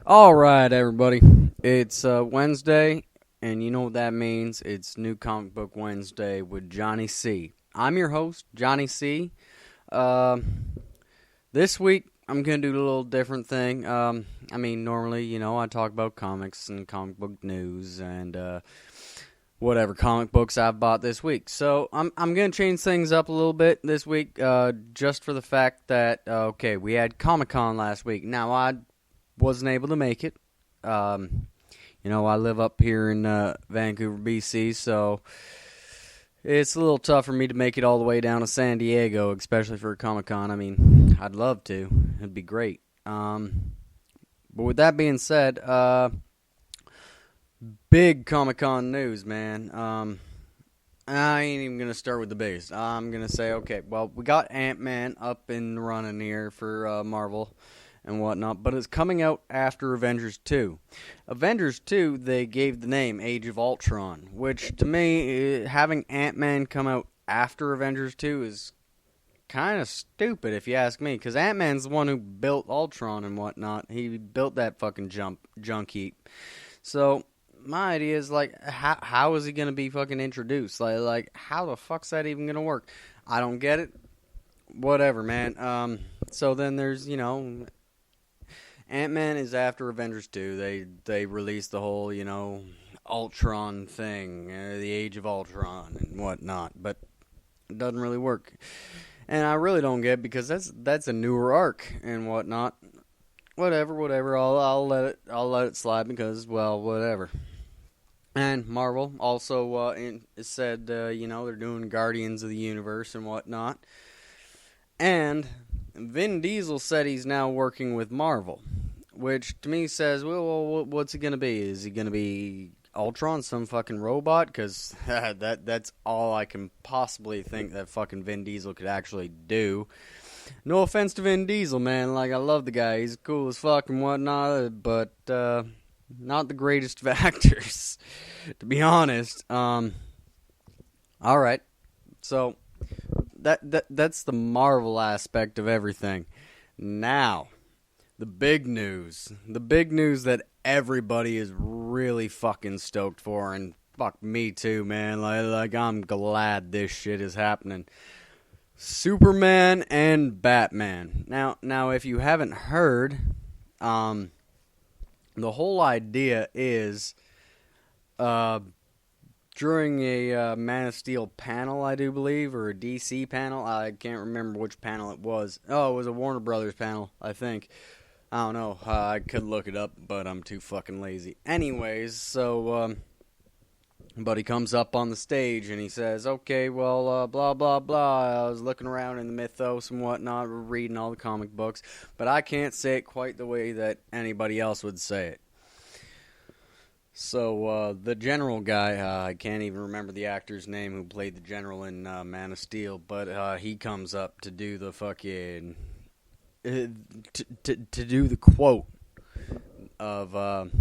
All right, everybody. It's Wednesday, and you know what that means. It's New Comic Book Wednesday with Johnny C. I'm your host, Johnny C. Uh, this week, I'm going to do a little different thing. Normally, I talk about comics and comic book news and whatever comic books I've bought this week. So I'm going to change things up a little bit this week just for the fact that, we had Comic-Con last week. Now, I wasn't able to make it. I live up here in Vancouver, BC, so it's a little tough for me to make it all the way down to San Diego, especially for a Comic-Con. I mean, I'd love to. It'd be great. But with that being said, big Comic-Con news, man. I ain't even going to start with the biggest. I'm going to say, okay, well, we got Ant-Man up and running here for Marvel and whatnot, but it's coming out after Avengers 2. Avengers 2, they gave the name Age of Ultron, which to me, having Ant-Man come out after Avengers 2 is kind of stupid if you ask me, because Ant-Man's the one who built Ultron and whatnot. He built that fucking junk heap. So my idea is, like, how is he going to be fucking introduced? Like, how the fuck's that even going to work? I don't get it. Whatever, man. So then there's, Ant-Man is after Avengers 2. They released the whole, Ultron thing, the Age of Ultron and whatnot, but it doesn't really work. And I really don't get it because that's a newer arc and whatnot. Whatever. I'll let it slide because, well, whatever. And Marvel also said, they're doing Guardians of the Universe and whatnot. And Vin Diesel said he's now working with Marvel, which to me says, well, what's he going to be? Is he going to be Ultron, some fucking robot? Because that's all I can possibly think that fucking Vin Diesel could actually do. No offense to Vin Diesel, man. Like, I love the guy. He's cool as fuck and whatnot, but not the greatest of actors, to be honest. All right. So that's the Marvel aspect of everything. Now, the big news that everybody is really fucking stoked for, and fuck me too, man. Like I'm glad this shit is happening. Superman and Batman. Now, if you haven't heard, the whole idea is, during a Man of Steel panel, I do believe, or a DC panel. I can't remember which panel it was. Oh, it was a Warner Brothers panel, I think. I don't know. I could look it up, but I'm too fucking lazy. Anyways, so, but he comes up on the stage and he says, okay, well, blah, blah, blah. I was looking around in the mythos and whatnot, reading all the comic books, but I can't say it quite the way that anybody else would say it. So, the general guy, I can't even remember the actor's name who played the general in Man of Steel, but he comes up to do the fucking, to do the quote of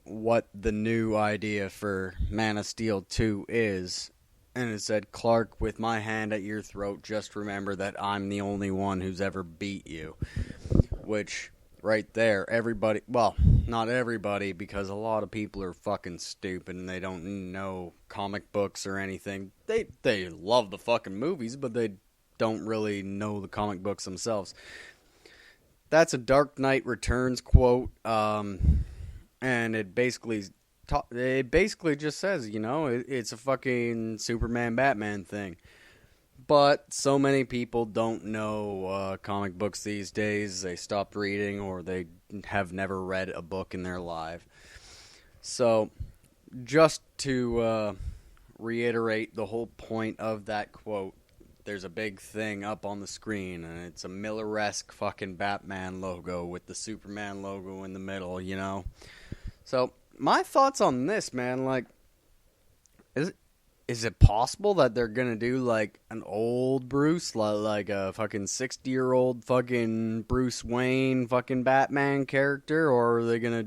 what the new idea for Man of Steel 2 is. And it said, Clark, with my hand at your throat, just remember that I'm the only one who's ever beat you. Which, right there, everybody, well, not everybody, because a lot of people are fucking stupid and they don't know comic books or anything. They love the fucking movies, but they don't really know the comic books themselves. That's a Dark Knight Returns quote, and it basically just says, it's a fucking Superman-Batman thing. But so many people don't know comic books these days. They stopped reading or they have never read a book in their life. So, just to reiterate the whole point of that quote, there's a big thing up on the screen, and it's a Miller-esque fucking Batman logo with the Superman logo in the middle, So, my thoughts on this, man, like, is it possible that they're gonna do, like, an old Bruce, like a fucking 60-year-old fucking Bruce Wayne fucking Batman character, or are they gonna...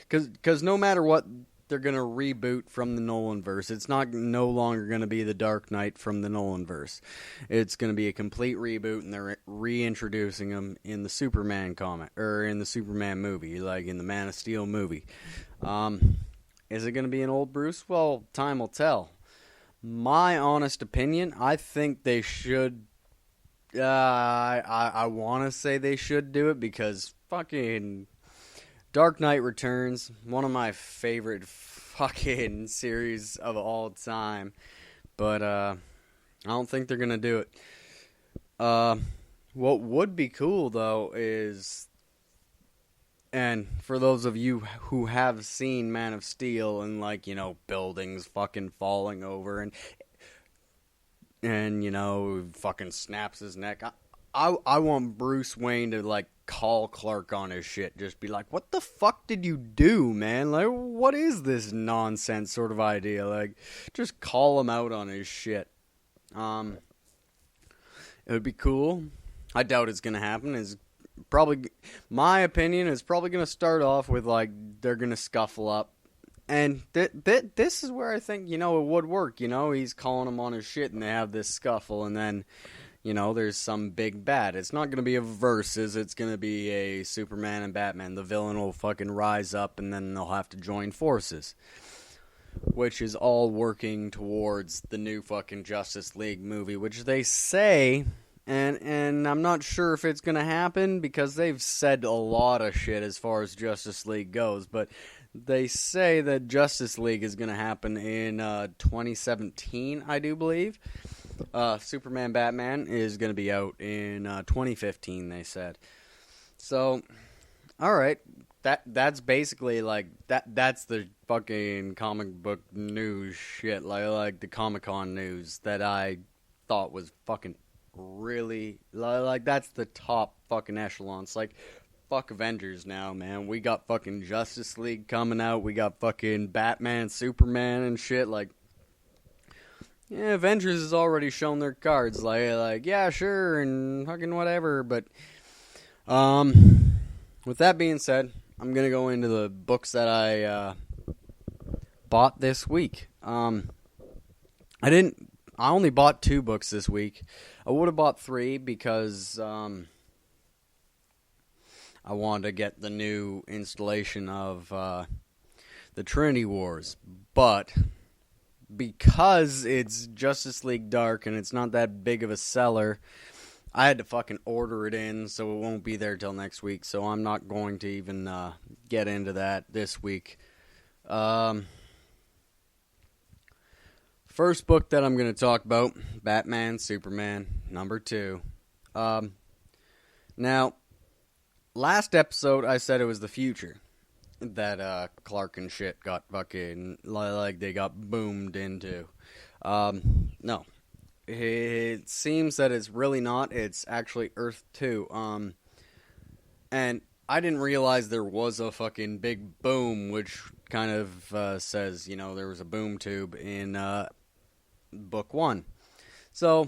Because no matter what they're gonna reboot from the Nolanverse. It's not no longer gonna be the Dark Knight from the Nolanverse. It's gonna be a complete reboot, and they're reintroducing him in the Superman comic or in the Superman movie, like in the Man of Steel movie. Is it gonna be an old Bruce? Well, time will tell. My honest opinion, I think they should. I want to say they should do it because fucking Dark Knight Returns, one of my favorite fucking series of all time. But I don't think they're gonna do it. What would be cool though is, and for those of you who have seen Man of Steel and like, you know, buildings fucking falling over and you know, fucking snaps his neck. I want Bruce Wayne to like call Clark on his shit. Just be like, what the fuck did you do, man? Like, what is this nonsense sort of idea? Like, just call him out on his shit. It would be cool. I doubt it's gonna happen. Is probably, my opinion is probably gonna start off with like they're gonna scuffle up. And this is where I think, you know, it would work. You know, he's calling him on his shit and they have this scuffle and then, you know, there's some big bad. It's not going to be a versus. It's going to be a Superman and Batman. The villain will fucking rise up and then they'll have to join forces. Which is all working towards the new fucking Justice League movie, which they say, and I'm not sure if it's going to happen because they've said a lot of shit as far as Justice League goes, but they say that Justice League is going to happen in 2017, I do believe. Superman Batman is going to be out in 2015, they said. So, alright. That's basically like, that's the fucking comic book news shit. Like the Comic-Con news that I thought was fucking really, like that's the top fucking echelons. Like, fuck Avengers now, man. We got fucking Justice League coming out. We got fucking Batman, Superman, and shit. Like, yeah, Avengers has already shown their cards. Like, yeah, sure, and fucking whatever. But, with that being said, I'm gonna go into the books that I bought this week. I only bought 2 books this week. I would have bought 3 because I wanted to get the new installation of the Trinity Wars, but because it's Justice League Dark and it's not that big of a seller, I had to fucking order it in, so it won't be there till next week, so I'm not going to even get into that this week. First book that I'm going to talk about, Batman, Superman, number 2. Now, last episode, I said it was the future that Clark and shit got fucking, like, they got boomed into. No. It seems that it's really not. It's actually Earth 2. And I didn't realize there was a fucking big boom, which kind of says, you know, there was a boom tube in book 1. So,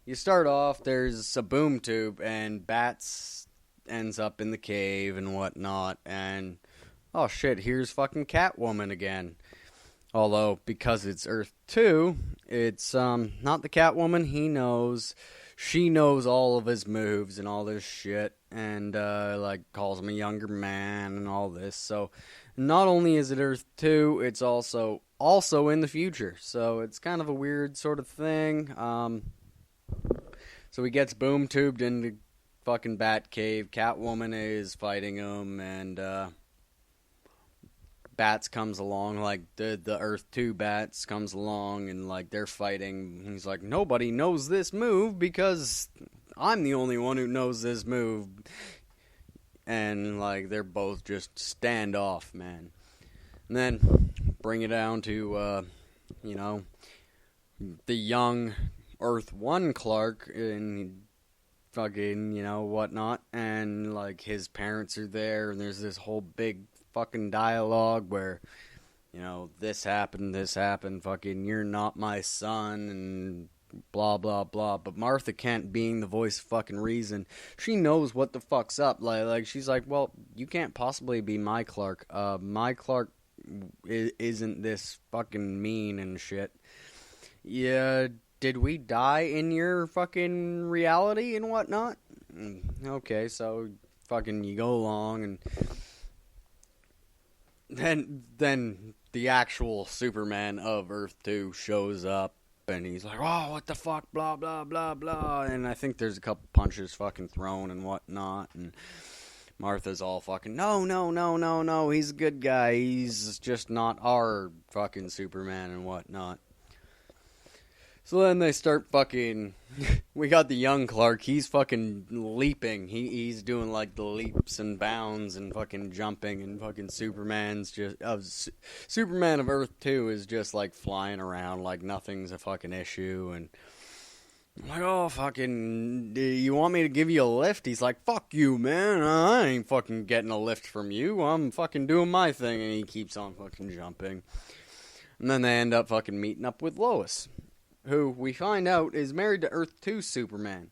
you start off, there's a boom tube, and Bats ends up in the cave and whatnot, and oh shit, here's fucking Catwoman again. Although, because it's Earth 2, it's not the Catwoman. She knows all of his moves and all this shit, and like calls him a younger man and all this. So, not only is it Earth 2, it's also in the future. So it's kind of a weird sort of thing. So he gets boom tubed into fucking Batcave. Catwoman is fighting him, and Bats comes along, like the Earth 2 Bats comes along, and like they're fighting. He's like, nobody knows this move because I'm the only one who knows this move. And like they're both just standoff, man. And then bring it down to you know, the young Earth 1 Clark and fucking, you know, whatnot, and like his parents are there, and there's this whole big fucking dialogue where, you know, this happened, fucking, you're not my son, and blah, blah, blah. But Martha Kent, being the voice of fucking reason, she knows what the fuck's up. Like she's like, well, you can't possibly be my Clark. My Clark isn't this fucking mean and shit. Yeah, did we die in your fucking reality and whatnot? Okay, so fucking you go along and then the actual Superman of Earth 2 shows up and he's like, oh, what the fuck, blah, blah, blah, blah. And I think there's a couple punches fucking thrown and whatnot. And Martha's all fucking, no, he's a good guy. He's just not our fucking Superman and whatnot. So then they start fucking, we got the young Clark, he's fucking leaping, he's doing like the leaps and bounds and fucking jumping, and fucking Superman of Earth 2 is just like flying around like nothing's a fucking issue, and I'm like, oh fucking, do you want me to give you a lift? He's like, fuck you, man, I ain't fucking getting a lift from you, I'm fucking doing my thing, and he keeps on fucking jumping. And then they end up fucking meeting up with Lois, who we find out is married to Earth 2 Superman.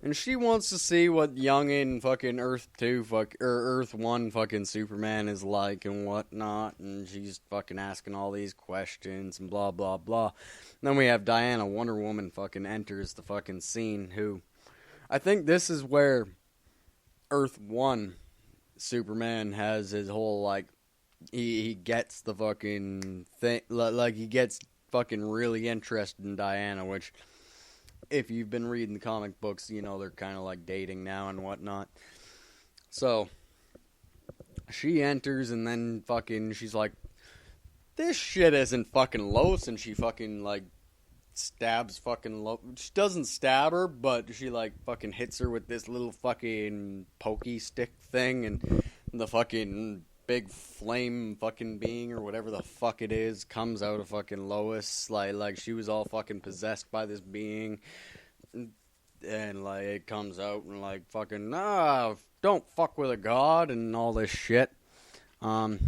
And she wants to see what youngin' fucking Earth 2 Earth 1 fucking Superman is like and whatnot. And she's fucking asking all these questions and blah, blah, blah. And then we have Diana, Wonder Woman, fucking enters the fucking scene, who I think this is where Earth 1 Superman has his whole, like, he gets the fucking thing, like, he gets fucking really interested in Diana, which, if you've been reading the comic books, you know they're kind of like dating now and whatnot. So she enters and then fucking she's like, this shit isn't fucking Lois, and she fucking like stabs fucking Lois. She doesn't stab her, but she like fucking hits her with this little fucking pokey stick thing, and the fucking big flame fucking being or whatever the fuck it is comes out of fucking Lois, like she was all fucking possessed by this being, and like it comes out and like fucking don't fuck with a god and all this shit. And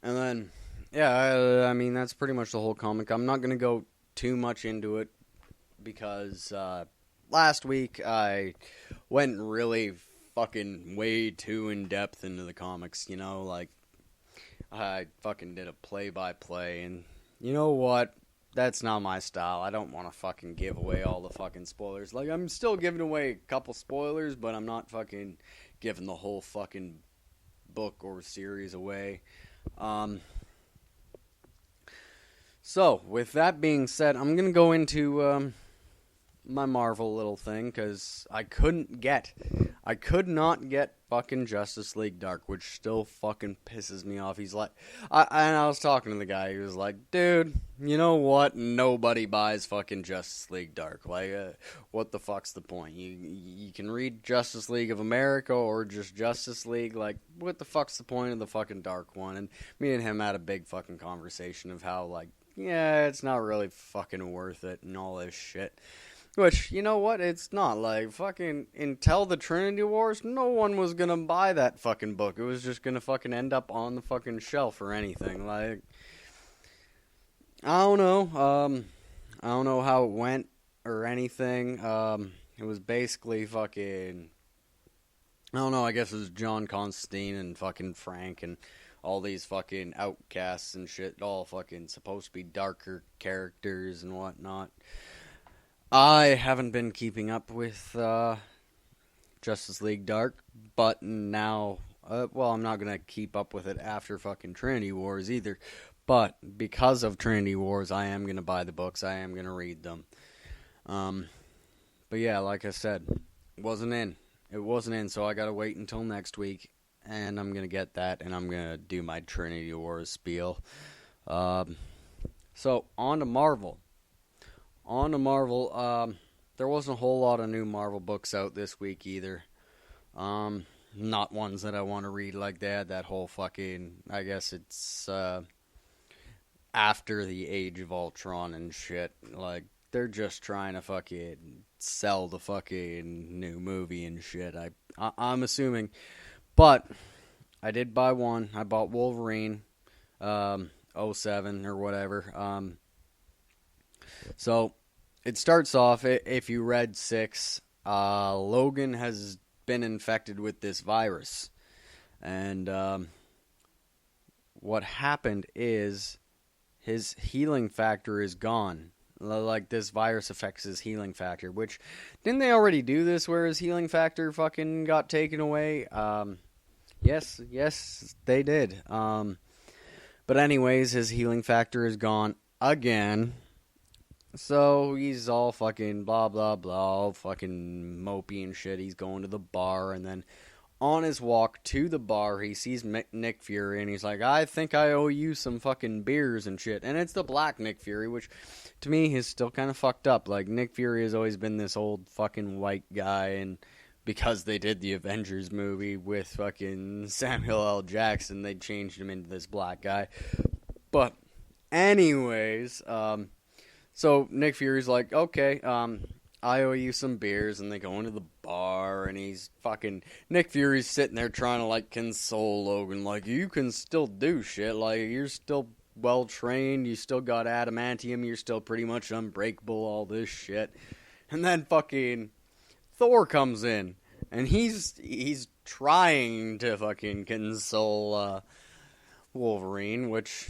then yeah, I mean that's pretty much the whole comic. I'm not gonna go too much into it because last week I went really fucking way too in depth into the comics, you know, like I fucking did a play-by-play, and you know what, that's not my style. I don't want to fucking give away all the fucking spoilers. Like, I'm still giving away a couple spoilers, but I'm not fucking giving the whole fucking book or series away. So with that being said, I'm gonna go into my Marvel little thing, because I could not get fucking Justice League Dark, which still fucking pisses me off. He's like, and I was talking to the guy, he was like, dude, you know what, nobody buys fucking Justice League Dark, like, what the fuck's the point? You can read Justice League of America, or just Justice League, like, what the fuck's the point of the fucking Dark one? And me and him had a big fucking conversation of how, like, yeah, it's not really fucking worth it, and all this shit. Which, you know what, it's not, like, fucking, until the Trinity Wars, no one was gonna buy that fucking book. It was just gonna fucking end up on the fucking shelf or anything, like, I don't know how it went or anything. It was basically fucking, I don't know, I guess it was John Constantine and fucking Frank and all these fucking outcasts and shit, all fucking supposed to be darker characters and whatnot. I haven't been keeping up with Justice League Dark, but now, well, I'm not going to keep up with it after fucking Trinity Wars either, but because of Trinity Wars, I am going to buy the books, I am going to read them. But yeah, like I said, it wasn't in, so I got to wait until next week, and I'm going to get that, and I'm going to do my Trinity Wars spiel. So, on to Marvel. There wasn't a whole lot of new Marvel books out this week either. Not ones that I want to read, like that whole fucking, I guess it's, after the Age of Ultron and shit. Like, they're just trying to fucking sell the fucking new movie and shit. I'm assuming. But, I did buy one. I bought Wolverine, 07 or whatever. So, it starts off, if you read 6, Logan has been infected with this virus. And what happened is his healing factor is gone. Like, this virus affects his healing factor, which, didn't they already do this where his healing factor fucking got taken away? Yes, they did. But anyways, his healing factor is gone again. So he's all fucking blah, blah, blah, fucking mopey and shit. He's going to the bar, and then on his walk to the bar, he sees Nick Fury, and he's like, I think I owe you some fucking beers and shit. And it's the black Nick Fury, which, to me, is still kind of fucked up. Like, Nick Fury has always been this old fucking white guy, and because they did the Avengers movie with fucking Samuel L. Jackson, they changed him into this black guy. But, anyways, so Nick Fury's like, okay, I owe you some beers, and they go into the bar, and Nick Fury's sitting there trying to, like, console Logan, like, you can still do shit, like, you're still well-trained, you still got adamantium, you're still pretty much unbreakable, all this shit. And then fucking Thor comes in, and he's trying to fucking console Wolverine, which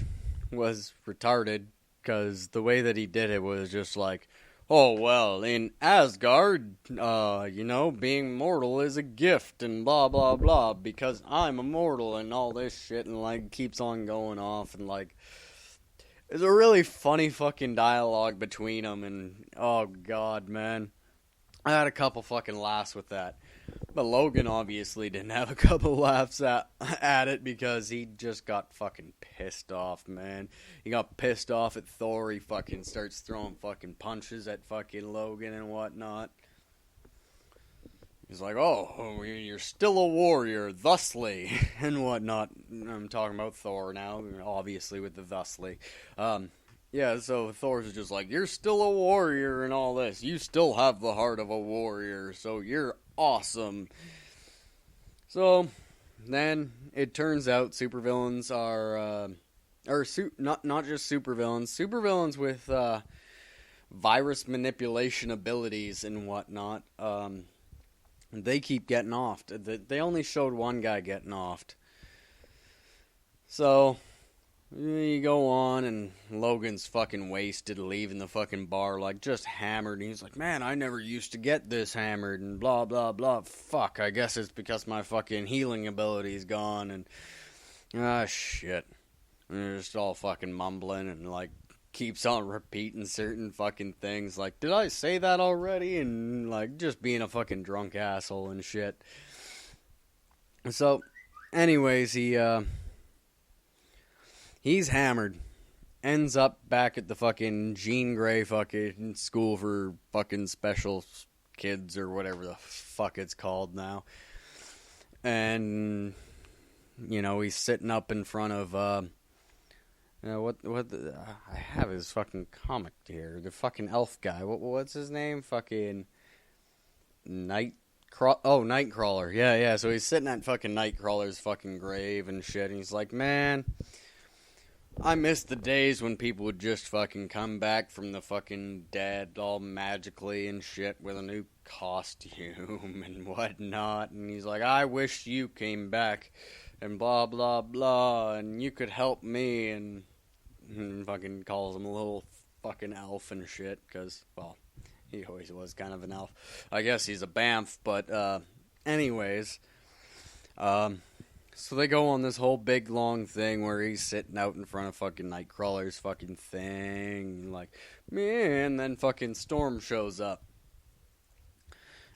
was retarded, because the way that he did it was just like, oh, well, in Asgard, being mortal is a gift, and blah, blah, blah, because I'm immortal, and all this shit, and, like, keeps on going off, and, like, there's a really funny fucking dialogue between them, and, oh, God, man. I had a couple fucking laughs with that. But Logan obviously didn't have a couple laughs at it because he just got fucking pissed off, man. He got pissed off at Thor. He fucking starts throwing fucking punches at fucking Logan and whatnot. He's like, oh, you're still a warrior, thusly, and whatnot. I'm talking about Thor now, obviously with the thusly. Yeah, so Thor's just like, you're still a warrior and all this. You still have the heart of a warrior, so you're awesome. So, then, it turns out supervillains are, not just supervillains, supervillains with, virus manipulation abilities and whatnot, they keep getting offed. They only showed one guy getting offed. So, you go on, and Logan's fucking wasted, leaving the fucking bar, like, just hammered, and he's like, man, I never used to get this hammered, and blah, blah, blah. Fuck, I guess it's because my fucking healing ability's gone, and, shit. And they're just all fucking mumbling, and, like, keeps on repeating certain fucking things, like, did I say that already? And, like, just being a fucking drunk asshole and shit. So, anyways, he's hammered. Ends up back at the fucking Jean Grey fucking school for fucking special kids or whatever the fuck it's called now. And, he's sitting up in front of, I have his fucking comic here. The fucking elf guy. What's his name? Fucking Nightcrawler. Yeah. So he's sitting at fucking Nightcrawler's fucking grave and shit. And he's like, man, I miss the days when people would just fucking come back from the fucking dead all magically and shit with a new costume and whatnot. And he's like, I wish you came back and blah, blah, blah, and you could help me, and fucking calls him a little fucking elf and shit, because, well, he always was kind of an elf. I guess he's a bamf, but, anyways, so they go on this whole big long thing where he's sitting out in front of fucking Nightcrawler's fucking thing, like, man, and then fucking Storm shows up.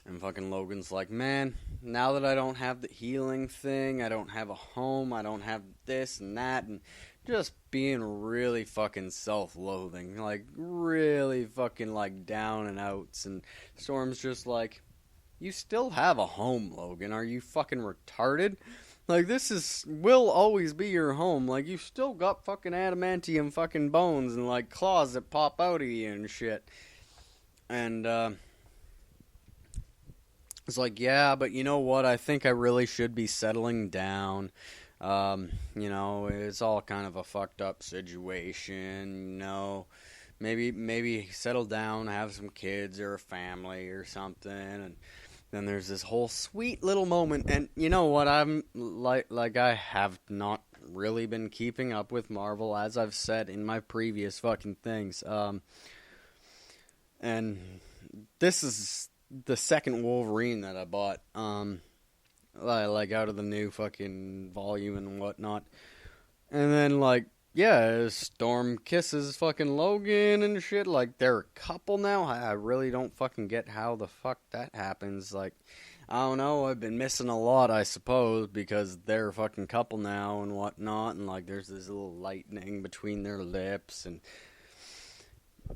And fucking Logan's like, man, now that I don't have the healing thing, I don't have a home, I don't have this and that, and just being really fucking self-loathing, like, really fucking, like, down and outs, and Storm's just like, you still have a home, Logan, are you fucking retarded? Like, will always be your home, like, you still got fucking adamantium fucking bones and, like, claws that pop out of you and shit. And, it's like, yeah, but you know what? I think I really should be settling down. It's all kind of a fucked up situation. Maybe settle down, have some kids or a family or something. And then there's this whole sweet little moment. And you know what? I'm like I have not really been keeping up with Marvel, as I've said in my previous fucking things. And this is the second Wolverine that I bought, like out of the new fucking volume and whatnot. And then, like, yeah, Storm kisses fucking Logan and shit. Like, they're a couple now. I really don't fucking get how the fuck that happens. Like, I don't know. I've been missing a lot, I suppose, because they're a fucking couple now and whatnot. And, like, there's this little lightning between their lips. And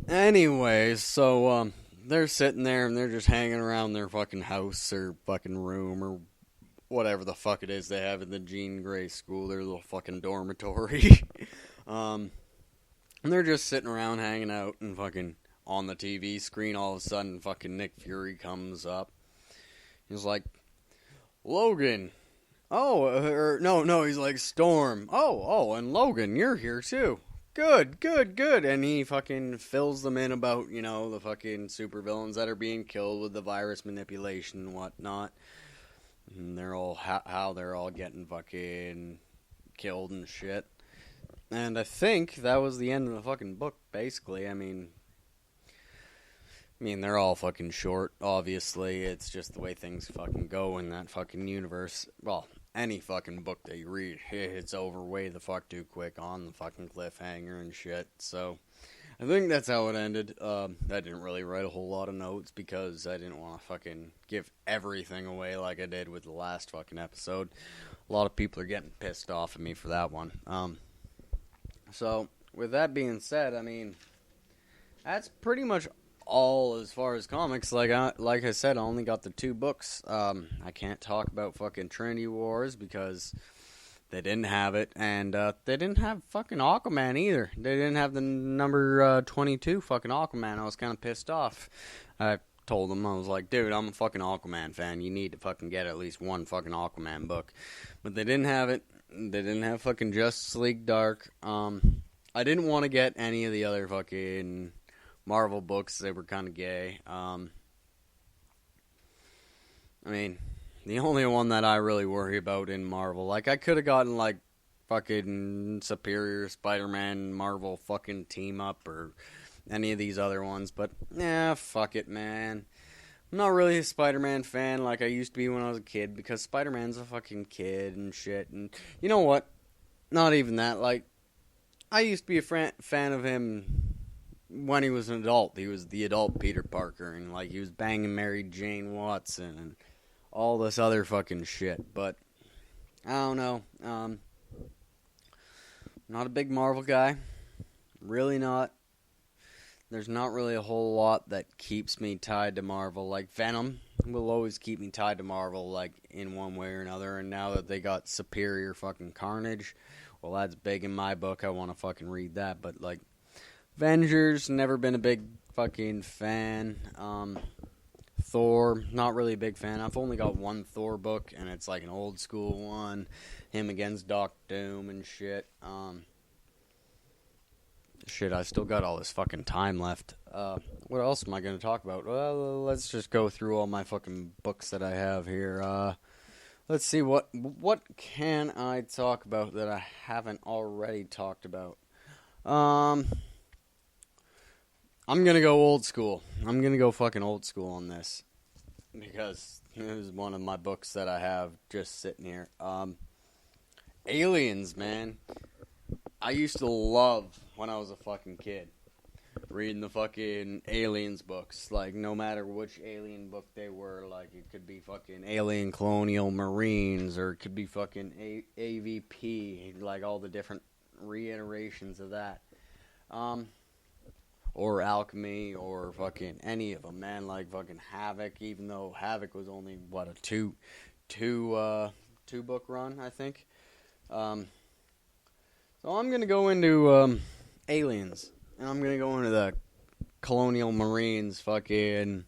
anyways, so, they're sitting there and they're just hanging around their fucking house or fucking room or whatever the fuck it is they have in the Jean Grey school, their little fucking dormitory. And they're just sitting around hanging out and fucking on the TV screen. All of a sudden, fucking Nick Fury comes up. He's like, Logan. Oh, no, he's like, Storm. Oh, and Logan, you're here too. Good. And he fucking fills them in about, the fucking supervillains that are being killed with the virus manipulation and whatnot. And they're all, how they're all getting fucking killed and shit. And I think that was the end of the fucking book, basically. I mean, they're all fucking short, obviously. It's just the way things fucking go in that fucking universe. Well, any fucking book that you read, it's over way the fuck too quick on the fucking cliffhanger and shit. So, I think that's how it ended. I didn't really write a whole lot of notes because I didn't want to fucking give everything away like I did with the last fucking episode. A lot of people are getting pissed off at me for that one. So, with that being said, I mean, that's pretty much all as far as comics. Like I said, I only got the 2 books. I can't talk about fucking Trinity Wars because they didn't have it, and they didn't have fucking Aquaman either. They didn't have the number 22 fucking Aquaman. I was kind of pissed off. I told them, I was like, dude, I'm a fucking Aquaman fan. You need to fucking get at least one fucking Aquaman book. But they didn't have it. They didn't have fucking Justice League Dark. I didn't want to get any of the other fucking Marvel books. They were kind of gay. I mean, the only one that I really worry about in Marvel, like, I could have gotten, like, fucking Superior Spider-Man Marvel fucking team up or any of these other ones, but, fuck it, man. I'm not really a Spider-Man fan like I used to be when I was a kid, because Spider-Man's a fucking kid and shit, and you know what? Not even that, like, I used to be a fan of him when he was an adult. He was the adult Peter Parker, and, like, he was banging Mary Jane Watson, and all this other fucking shit, but I don't know. Not a big Marvel guy. Really not. There's not really a whole lot that keeps me tied to Marvel. Like, Venom will always keep me tied to Marvel, like, in one way or another. And now that they got Superior fucking Carnage, well, that's big in my book. I want to fucking read that. But, like, Avengers, never been a big fucking fan. Thor, not really a big fan. I've only got one Thor book, and it's like an old school one. Him against Doctor Doom and shit. Shit, I still got all this fucking time left. What else am I going to talk about? Well, let's just go through all my fucking books that I have here. Let's see, what can I talk about that I haven't already talked about? I'm going to go old school. I'm going to go fucking old school on this, because it was one of my books that I have just sitting here. Aliens, man. I used to love, when I was a fucking kid, reading the fucking Aliens books. Like, no matter which alien book they were, like, it could be fucking Alien Colonial Marines, or it could be fucking AVP, like, all the different reiterations of that. Or Alchemy, or fucking any of them, man. Like, fucking Havoc, even though Havoc was only, what, a two book run, I think. So I'm going to go into Aliens, and I'm going to go into the Colonial Marines fucking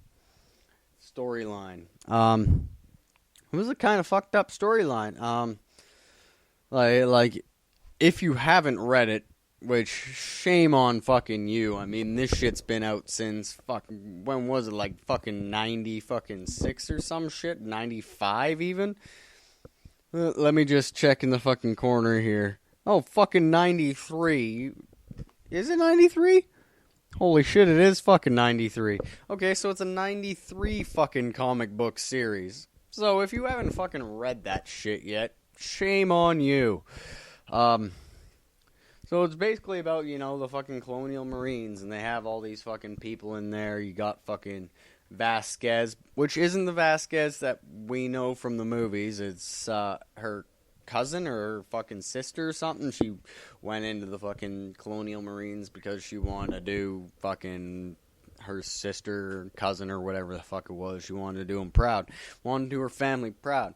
storyline. It was a kind of fucked up storyline. Like, if you haven't read it, which, shame on fucking you. I mean, this shit's been out since fucking, when was it, like fucking 96 or some shit? 95 even? Let me just check in the fucking corner here. Oh, fucking 93. Is it 93? Holy shit, it is fucking 93. Okay, so it's a 93 fucking comic book series. So if you haven't fucking read that shit yet, shame on you. Um, so it's basically about, the fucking colonial marines, and they have all these fucking people in there. You got fucking Vasquez, which isn't the Vasquez that we know from the movies. It's her cousin or her fucking sister or something. She went into the fucking colonial marines because she wanted to do fucking her sister or cousin or whatever the fuck it was. She wanted to do them proud. Wanted to do her family proud.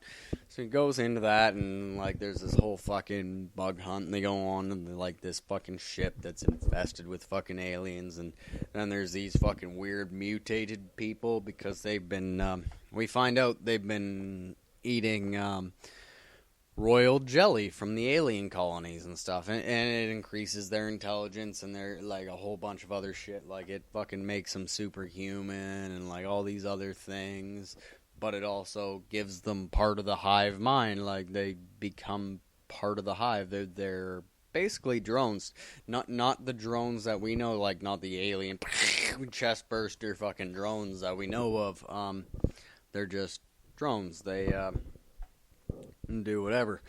So he goes into that, and like there's this whole fucking bug hunt, and they go on and like this fucking ship that's infested with fucking aliens, and then there's these fucking weird mutated people because they've been we find out they've been eating royal jelly from the alien colonies and stuff, and it increases their intelligence and their like a whole bunch of other shit. Like it fucking makes them superhuman and like all these other things, but it also gives them part of the hive mind. Like they become part of the hive. They're basically drones, not the drones that we know, like not the alien chest burster fucking drones that we know of. They're just drones. They and do whatever.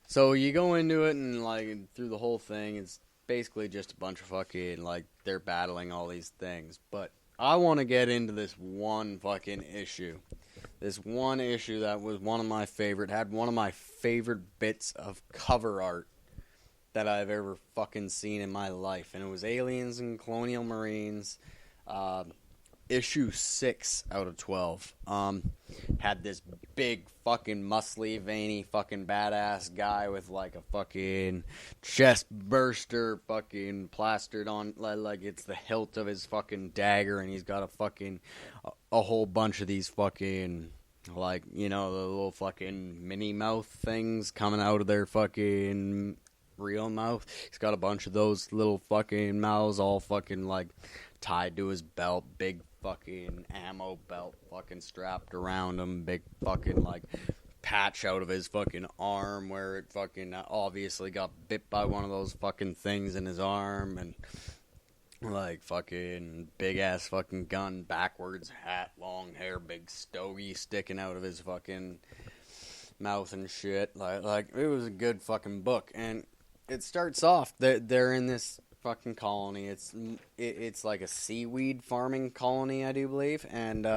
So you go into it, and like through the whole thing, it's basically just a bunch of fucking like they're battling all these things. But I want to get into this one fucking issue. This one issue that was one of my favorite, had one of my favorite bits of cover art that I've ever fucking seen in my life, and it was Aliens and Colonial Marines. Issue 6 out of 12. Had this big fucking muscly, veiny, fucking badass guy with like a fucking chest burster fucking plastered on, like it's the hilt of his fucking dagger, and he's got a whole bunch of these fucking, like, the little fucking mini mouth things coming out of their fucking real mouth. He's got a bunch of those little fucking mouths all fucking like tied to his belt, big fucking ammo belt fucking strapped around him, big fucking like patch out of his fucking arm where it fucking obviously got bit by one of those fucking things in his arm, and like fucking big ass fucking gun, backwards hat, long hair, big stogie sticking out of his fucking mouth and shit. Like it was a good fucking book, and it starts off they're in this fucking colony. It's like a seaweed farming colony, I do believe, and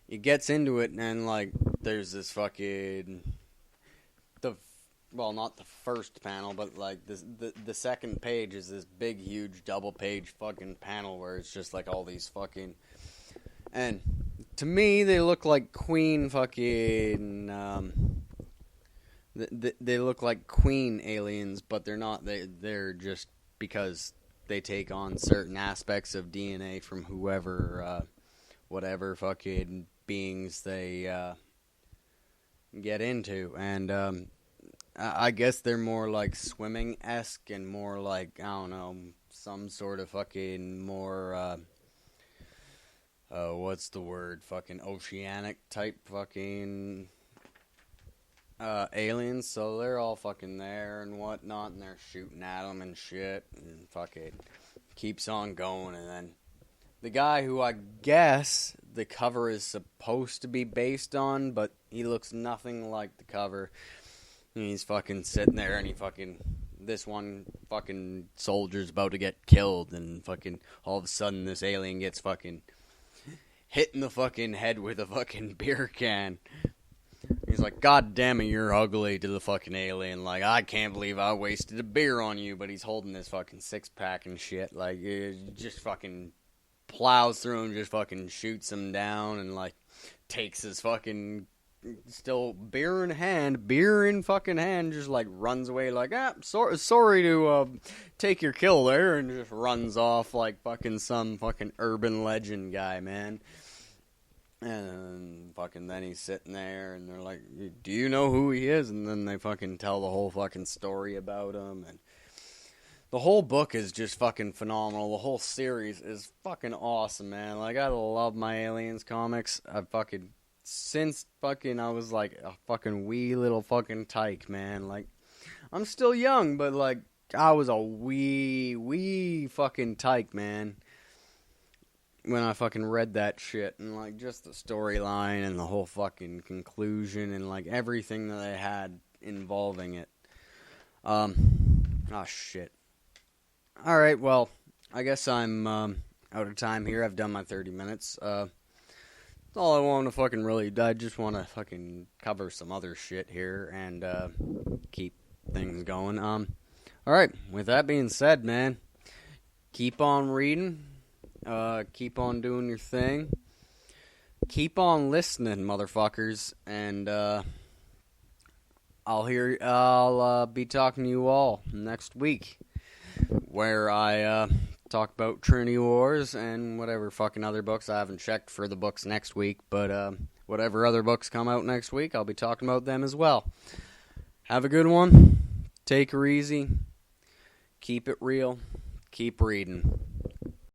it gets into it, and like there's this fucking not the first panel, but like the second page is this big huge double page fucking panel where it's just like all these fucking, and to me they look like Queen fucking they look like Queen aliens, but they're not. They're just because they take on certain aspects of DNA from whoever, whatever fucking beings they get into, and I guess they're more like swimming-esque and more like, I don't know, some sort of fucking more what's the word? Fucking oceanic type fucking aliens, so they're all fucking there and whatnot, and they're shooting at them and shit, and fucking keeps on going, and then the guy who I guess the cover is supposed to be based on, but he looks nothing like the cover, and he's fucking sitting there, and this one fucking soldier's about to get killed, and fucking all of a sudden this alien gets fucking hit in the fucking head with a fucking beer can. He's like, God damn it, you're ugly, to the fucking alien. Like, I can't believe I wasted a beer on you. But he's holding this fucking six-pack and shit. Like, it just fucking plows through him, just fucking shoots him down, and, like, takes his fucking, still beer in fucking hand, just, like, runs away like, sorry to take your kill there, and just runs off like fucking some fucking urban legend guy, man. And fucking then he's sitting there, and they're like, do you know who he is? And then they fucking tell the whole fucking story about him, and the whole book is just fucking phenomenal. The whole series is fucking awesome, man. Like, I love my Aliens comics. I've fucking since fucking I was like a fucking wee little fucking tyke, man. Like, I'm still young, but like, I was a wee fucking tyke, man, when I fucking read that shit. And like, just the storyline and the whole fucking conclusion and like everything that they had involving it. Oh shit. Alright, well, I guess I'm out of time here. I've done my 30 minutes. That's all I want to fucking really. I just want to fucking cover some other shit here and keep things going. Alright, with that being said, man, keep on reading. Keep on doing your thing. Keep on listening, motherfuckers. And I'll be talking to you all next week, where I talk about Trinity Wars and whatever fucking other books. I haven't checked for the books next week, but whatever other books come out next week, I'll be talking about them as well. Have a good one. Take her easy. Keep it real. Keep reading.